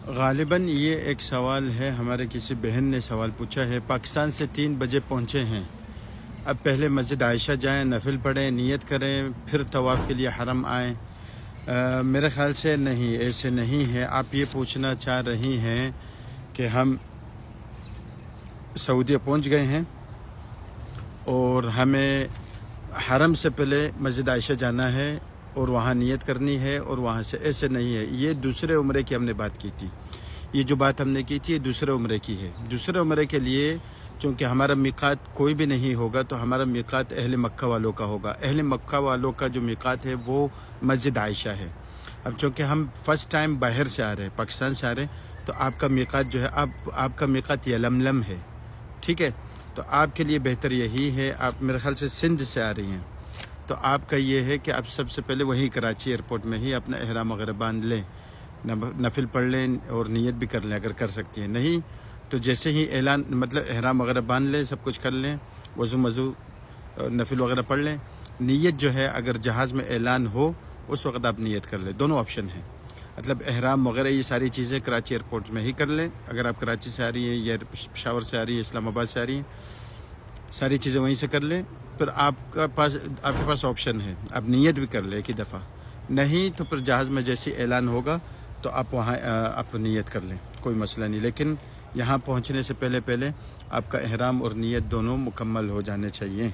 غالباً یہ ایک سوال ہے، ہمارے کسی بہن نے سوال پوچھا ہے۔ پاکستان سے 3 بجے پہنچے ہیں، اب پہلے مسجد عائشہ جائیں، نفل پڑھیں، نیت کریں، پھر طواف کے لیے حرم آئیں۔ میرے خیال سے نہیں، ایسے نہیں ہے۔ آپ یہ پوچھنا چاہ رہی ہیں کہ ہم سعودیہ پہنچ گئے ہیں اور ہمیں حرم سے پہلے مسجد عائشہ جانا ہے اور وہاں نیت کرنی ہے اور وہاں سے، ایسے نہیں ہے۔ یہ دوسرے عمرے کی ہم نے بات کی تھی، یہ جو بات ہم نے کی تھی یہ دوسرے عمرے کی ہے۔ دوسرے عمرے کے لیے چونکہ ہمارا میقات کوئی بھی نہیں ہوگا تو ہمارا میقات اہل مکہ والوں کا ہوگا۔ اہل مکہ والوں کا جو میقات ہے وہ مسجد عائشہ ہے۔ اب چونکہ ہم فرسٹ ٹائم باہر سے آ رہے ہیں، پاکستان سے آ رہے ہیں، تو آپ کا میقات جو ہے، آپ کا میقات یلملم ہے، ٹھیک ہے؟ تو آپ کے لیے بہتر یہی ہے، آپ میرے خیال سے سندھ سے آ رہی ہیں، تو آپ کا یہ ہے کہ آپ سب سے پہلے وہیں کراچی ایئرپورٹ میں ہی اپنا احرام وغیرہ باندھ لیں، نفل پڑھ لیں اور نیت بھی کر لیں اگر کر سکتی ہیں۔ نہیں تو جیسے ہی اعلان، مطلب احرام وغیرہ باندھ لیں، سب کچھ کر لیں، وضو نفل وغیرہ پڑھ لیں۔ نیت جو ہے اگر جہاز میں اعلان ہو اس وقت آپ نیت کر لیں، دونوں آپشن ہیں۔ مطلب احرام وغیرہ یہ ساری چیزیں کراچی ایئرپورٹ میں ہی کر لیں، اگر آپ کراچی سے آ رہی ہیں یا پشاور سے آ رہی ہیں، اسلام آباد سے آ رہی ہیں، ساری چیزیں وہیں سے کر لیں۔ پھر آپ کے پاس آپشن ہے، آپ نیت بھی کر لیں ایک ہی دفعہ، نہیں تو پھر جہاز میں جیسے اعلان ہوگا تو آپ وہاں آپ نیت کر لیں، کوئی مسئلہ نہیں۔ لیکن یہاں پہنچنے سے پہلے آپ کا احرام اور نیت دونوں مکمل ہو جانے چاہیے،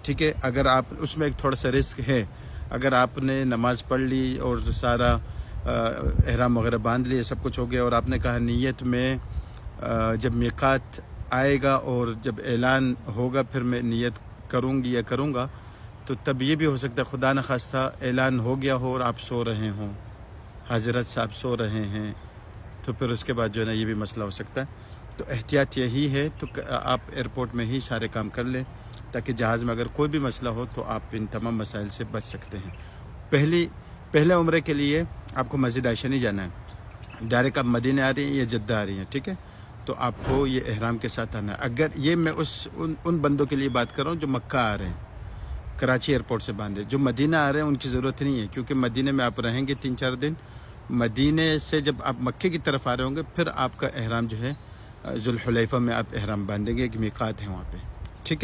ٹھیک ہے؟ اگر آپ اس میں ایک تھوڑا سا رسک ہے، اگر آپ نے نماز پڑھ لی اور سارا احرام وغیرہ باندھ لیے، سب کچھ ہو گیا، اور آپ نے کہا نیت میں جب میقات آئے گا اور جب اعلان ہوگا پھر میں نیت کروں گی یا کروں گا، تو تب یہ بھی ہو سکتا ہے خدا نخواستہ اعلان ہو گیا ہو اور آپ سو رہے ہوں، حضرت صاحب سو رہے ہیں، تو پھر اس کے بعد جو ہے نا یہ بھی مسئلہ ہو سکتا ہے۔ تو احتیاط یہی ہے، تو آپ ایئرپورٹ میں ہی سارے کام کر لیں تاکہ جہاز میں اگر کوئی بھی مسئلہ ہو تو آپ ان تمام مسائل سے بچ سکتے ہیں۔ پہلے عمرے کے لیے آپ کو مسجد عائشہ نہیں جانا ہے، ڈائریکٹ آپ مدینہ آ رہی ہیں یا جدہ آ رہی ہیں، ٹھیک ہے؟ تو آپ کو یہ احرام کے ساتھ آنا ہے۔ اگر یہ میں ان بندوں کے لیے بات کر رہا ہوں جو مکہ آ رہے ہیں، کراچی ایئرپورٹ سے باندھے، جو مدینہ آ رہے ہیں ان کی ضرورت نہیں ہے، کیونکہ مدینہ میں آپ رہیں گے 3-4 دن۔ مدینہ سے جب آپ مکے کی طرف آ رہے ہوں گے پھر آپ کا احرام جو ہے ذوالحلیفہ میں آپ احرام باندھیں گے، ایک میقات ہے وہاں پہ، ٹھیک ہے؟